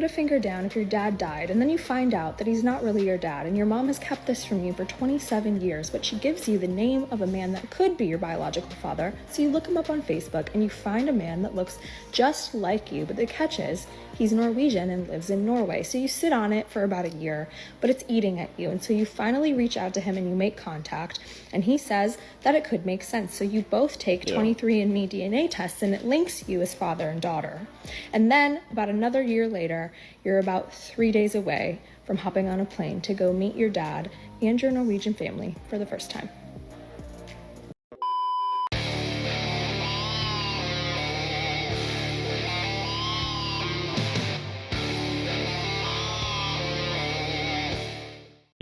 put a finger down if your dad died, and then you find out that he's not really your dad, and your mom has kept this from you for 27 years, but she gives you the name of a man that could be your biological father, so you look him up on Facebook, and you find a man that looks just like you, but the catch is, he's Norwegian and lives in Norway, so you sit on it for about a year, but it's eating at you, and so you finally reach out to him and you make contact, and he says that it could make sense, so you both take 23andMe DNA tests, and it links you as father and daughter. And then, about another year later, you're about 3 days away from hopping on a plane to go meet your dad and your Norwegian family for the first time.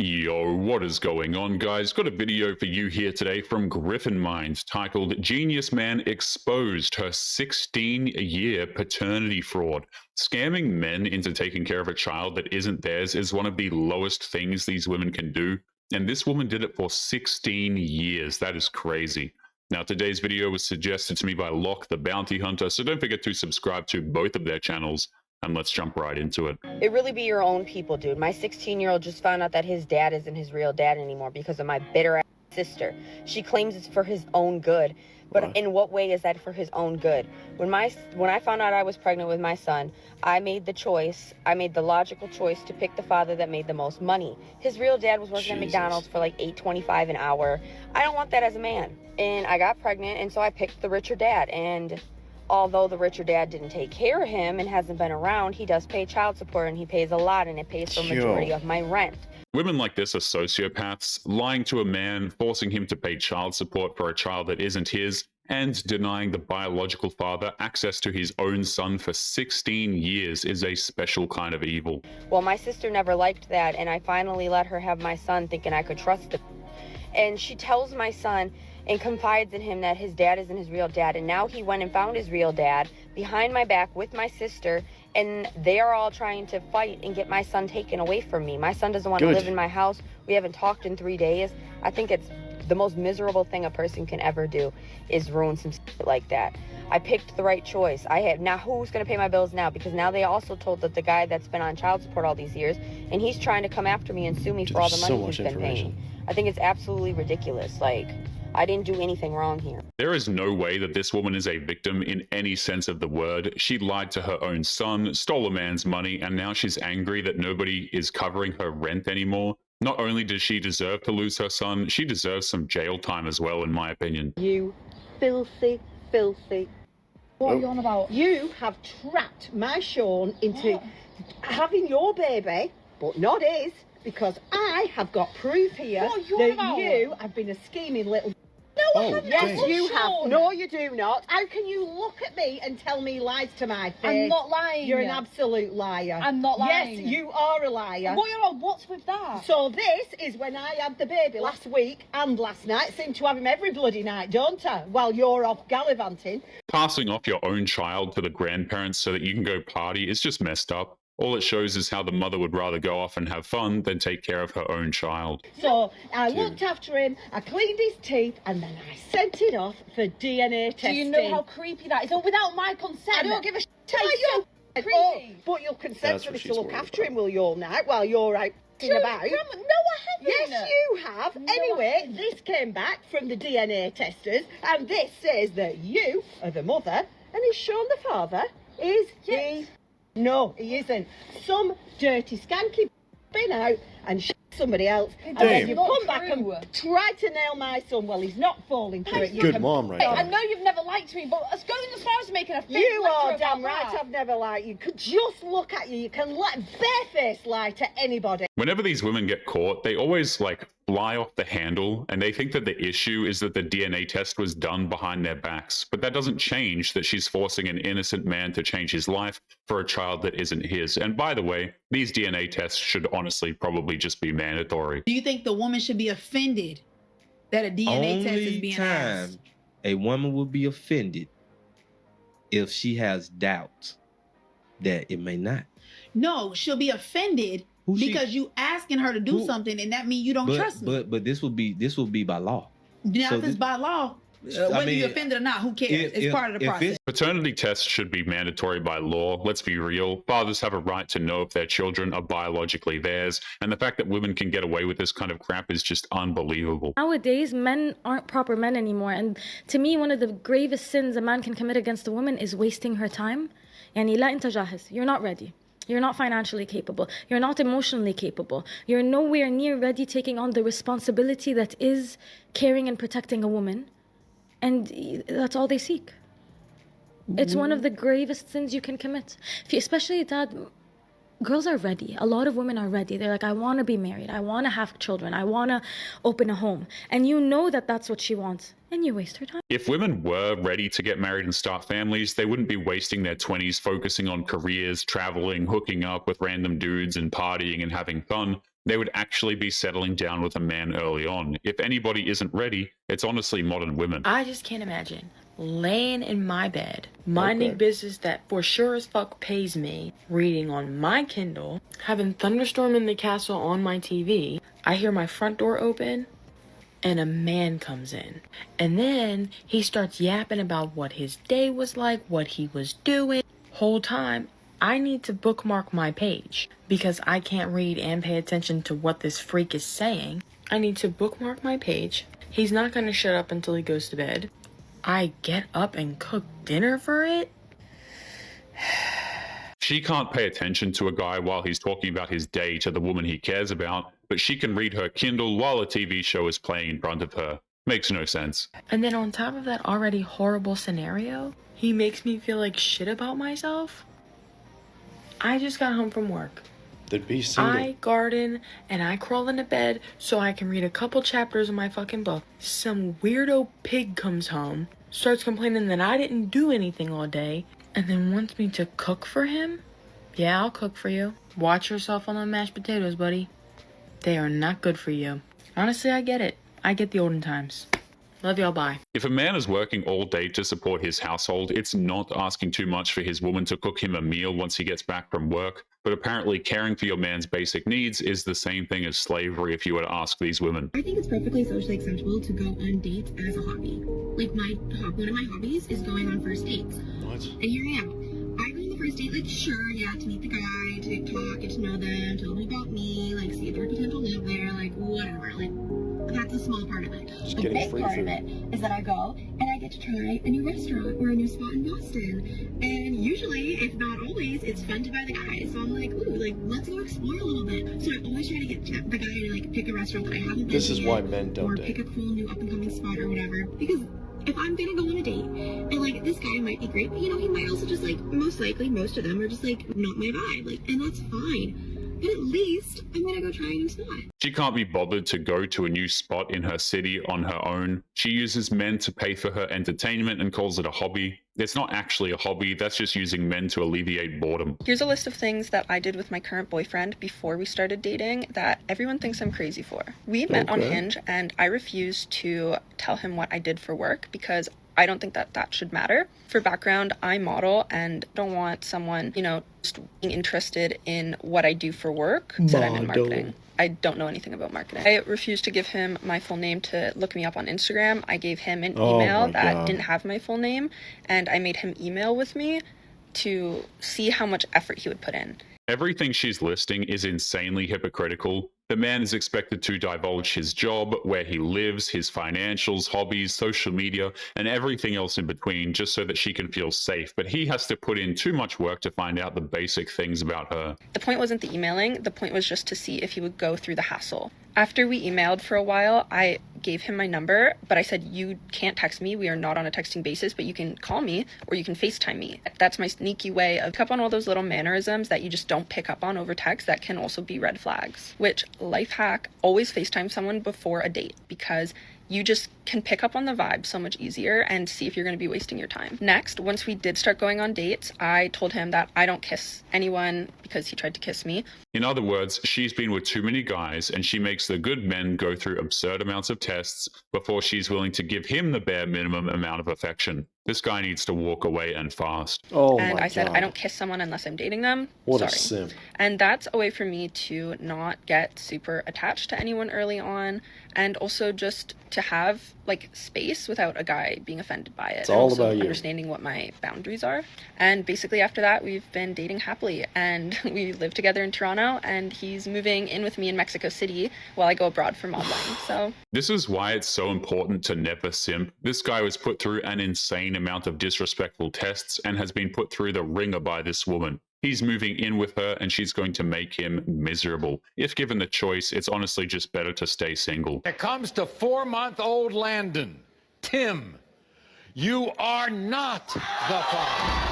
Yo, what is going on, guys? Got a video for you here today from Griffin Minds titled Genius Man Exposed Her 16-Year Paternity Fraud. Scamming men into taking care of a child that isn't theirs is one of the lowest things these women can do, and this woman did it for 16 years. That is crazy. Now, today's video was suggested to me by Locke the Bounty Hunter, so don't forget to subscribe to both of their channels. And let's jump right into it. It really be your own people, dude. My 16-year-old just found out that his dad isn't his real dad anymore because of my bitter-ass sister. She claims it's for his own good. But in what way is that for his own good? When I found out I was pregnant with my son, I made the logical choice to pick the father that made the most money. His real dad was working at McDonald's for like $8.25 an hour. I don't want that as a man. And I got pregnant, and so I picked the richer dad. And although the richer dad didn't take care of him and hasn't been around, he does pay child support, and he pays a lot, and it pays for a majority of my rent. Women like this are sociopaths, lying to a man, forcing him to pay child support for a child that isn't his, and denying the biological father access to his own son for 16 years is a special kind of evil. Well, my sister never liked that, and I finally let her have my son thinking I could trust him. And she tells my son and confides in him that his dad isn't his real dad, and now he went and found his real dad behind my back with my sister, and they are all trying to fight and get my son taken away from me. My son doesn't want to live in my house. We haven't talked in 3 days. I think it's the most miserable thing a person can ever do is ruin some shit like that. I picked the right choice. Now who's going to pay my bills now? Because now they also told that the guy that's been on child support all these years, and he's trying to come after me and sue me for all the money he's been paying. I think it's absolutely ridiculous. Like, I didn't do anything wrong here. There is no way that this woman is a victim in any sense of the word. She lied to her own son, stole a man's money, and now she's angry that nobody is covering her rent anymore. Not only does she deserve to lose her son, she deserves some jail time as well, in my opinion. You filthy, filthy. What are you on about? You have trapped my Sean into having your baby, but not his, because I have got proof here that you have been a scheming little... No, I haven't. Yes, you have. No, you do not. How can you look at me and tell me lies to my face? I'm not lying. You're an absolute liar. I'm not lying. Yes, you are a liar. What's with that? So this is when I had the baby last week and last night. Seem to have him every bloody night, don't I? While you're off gallivanting. Passing off your own child to the grandparents so that you can go party is just messed up. All it shows is how the mother would rather go off and have fun than take care of her own child. So I looked after him, I cleaned his teeth, and then I sent it off for DNA testing. Do you know how creepy that is? Oh, without my consent. I don't give a shit about you. Creepy. Oh, but you'll consent for me to look after him, will you, all night while you're out about? No, I haven't. Yes, you have. No, anyway, this came back from the DNA testers, and this says that you are the mother, and is Sean the father? Is he? No, he isn't. Some dirty, skanky been out and somebody else. And then you've come back and tried to nail my son. Well, he's not falling for it. Good mom, right? I know you've never liked me, but it's going as far as making a face. You are damn right I've never liked you. Could just look at you. You can let barefaced lie to anybody. Whenever these women get caught, they always fly off the handle, and they think that the issue is that the DNA test was done behind their backs. But that doesn't change that she's forcing an innocent man to change his life for a child that isn't his. And by the way, these DNA tests should honestly probably just be mandatory. Do you think the woman should be offended that a DNA test is being asked? A woman will be offended if she has doubts that it may not. No, she'll be offended because you asking her to do something, and that means you don't trust me. But this will be by law. Now, if it's by law, Whether you're offended or not, who cares? It's part of the process. Paternity tests should be mandatory by law. Let's be real. Fathers have a right to know if their children are biologically theirs, and the fact that women can get away with this kind of crap is just unbelievable. Nowadays, men aren't proper men anymore, and to me, one of the gravest sins a man can commit against a woman is wasting her time. يعني لا أنت جاهز. You're not ready. You're not financially capable. You're not emotionally capable. You're nowhere near ready taking on the responsibility that is caring and protecting a woman. And that's all they seek. It's one of the gravest sins you can commit. Especially that girls are ready. A lot of women are ready. They're like, I want to be married. I want to have children. I want to open a home. And you know that that's what she wants. And you waste her time. If women were ready to get married and start families, they wouldn't be wasting their 20s focusing on careers, traveling, hooking up with random dudes and partying and having fun. They would actually be settling down with a man early on. If anybody isn't ready, it's honestly modern women. I just can't imagine laying in my bed, minding business that for sure as fuck pays me, reading on my Kindle, having Thunderstorm in the Castle on my TV. I hear my front door open and a man comes in. And then he starts yapping about what his day was like, what he was doing. Whole time, I need to bookmark my page because I can't read and pay attention to what this freak is saying. I need to bookmark my page. He's not going to shut up until he goes to bed. I get up and cook dinner for it. She can't pay attention to a guy while he's talking about his day to the woman he cares about, but she can read her Kindle while a TV show is playing in front of her. Makes no sense. And then on top of that already horrible scenario, he makes me feel like shit about myself. I just got home from work. Then be single. I garden and I crawl into bed so I can read a couple chapters of my fucking book. Some weirdo pig comes home, starts complaining that I didn't do anything all day, and then wants me to cook for him? Yeah, I'll cook for you. Watch yourself on the mashed potatoes, buddy. They are not good for you. Honestly, I get it. I get the olden times. Love y'all, bye. If a man is working all day to support his household, it's not asking too much for his woman to cook him a meal once he gets back from work. But apparently caring for your man's basic needs is the same thing as slavery if you were to ask these women. I think it's perfectly socially acceptable to go on dates as a hobby. Like one of my hobbies is going on first dates. What? And here I am. I go on the first date, like, sure, yeah, to meet the guy, to talk, get to know them, tell them about me, like, see if there's potential love there, like, whatever. Like, that's a small part of it. The big part of it is that I go and I get to try a new restaurant or a new spot in Boston. And usually, if not always, it's fun to buy the guy. So I'm like, ooh, like, let's go explore a little bit. So I always try to get the guy to, like, pick a restaurant that I haven't been to This is why men don't or date. pick a cool new up-and-coming spot or whatever. Because if I'm gonna go on a date and, like, this guy might be great, but, you know, he might also just, like, most likely, most of them are just, like, not my vibe. Like, and that's fine. But at least I'm gonna go try a new spot. She can't be bothered to go to a new spot in her city on her own. She uses men to pay for her entertainment and calls it a hobby. It's not actually a hobby, that's just using men to alleviate boredom. Here's a list of things that I did with my current boyfriend before we started dating that everyone thinks I'm crazy for. We met on Hinge and I refused to tell him what I did for work because I don't think that that should matter. For background, I model and don't want someone, you know, just being interested in what I do for work. Said I'm in marketing. I don't know anything about marketing. I refused to give him my full name to look me up on Instagram. I gave him an email that didn't have my full name, and I made him email with me to see how much effort he would put in. Everything she's listing is insanely hypocritical. The man is expected to divulge his job, where he lives, his financials, hobbies, social media, and everything else in between just so that she can feel safe. But he has to put in too much work to find out the basic things about her. The point wasn't the emailing. The point was just to see if he would go through the hassle. After we emailed for a while, I gave him my number, but I said, you can't text me. We are not on a texting basis, but you can call me or you can FaceTime me. That's my sneaky way of pick up on all those little mannerisms that you just don't pick up on over text that can also be red flags. Which, life hack, always FaceTime someone before a date because you just can pick up on the vibe so much easier and see if you're going to be wasting your time. Next, once we did start going on dates, I told him that I don't kiss anyone because he tried to kiss me. In other words, she's been with too many guys and she makes the good men go through absurd amounts of tests before she's willing to give him the bare minimum amount of affection. This guy needs to walk away and fast. And I said, I don't kiss someone unless I'm dating them. What Sorry. a simp. And that's a way for me to not get super attached to anyone early on, and also just to have like space without a guy being offended by it. It's and all also about you. understanding what my boundaries are. And basically after that, we've been dating happily, and we live together in Toronto, and he's moving in with me in Mexico City while I go abroad for modeling. So this is why it's so important to never simp. This guy was put through an insane amount of disrespectful tests and has been put through the ringer by this woman. He's moving in with her and she's going to make him miserable. If given the choice, it's honestly just better to stay single. When it comes to 4-month-old Landon, Tim, you are not the father.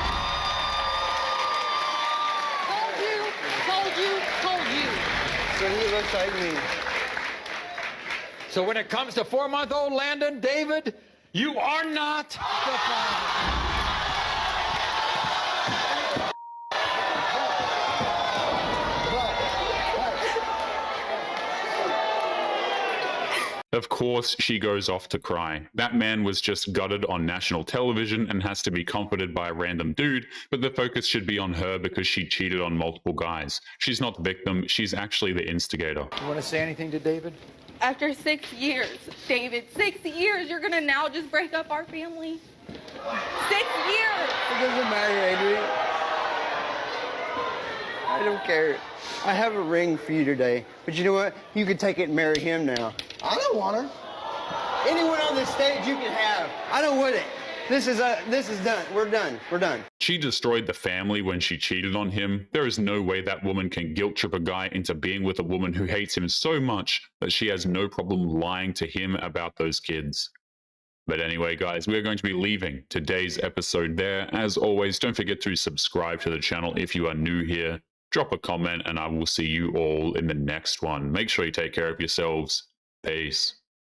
Told you. So he looks like me. So when it comes to 4-month-old Landon, David, you are not the father. Of course, she goes off to cry. That man was just gutted on national television and has to be comforted by a random dude, but the focus should be on her because she cheated on multiple guys. She's not the victim, she's actually the instigator. You want to say anything to David? After 6 years, David, 6 years, you're gonna now just break up our family? 6 years! It doesn't matter, Adrian. I don't care. I have a ring for you today, but you know what? You can take it and marry him now. I don't want her. Anyone on this stage you can have. I don't want it. This is done. We're done. She destroyed the family when she cheated on him. There is no way that woman can guilt trip a guy into being with a woman who hates him so much that she has no problem lying to him about those kids. But anyway, guys, we're going to be leaving today's episode there. As always, don't forget to subscribe to the channel if you are new here. Drop a comment and I will see you all in the next one. Make sure you take care of yourselves. Peace.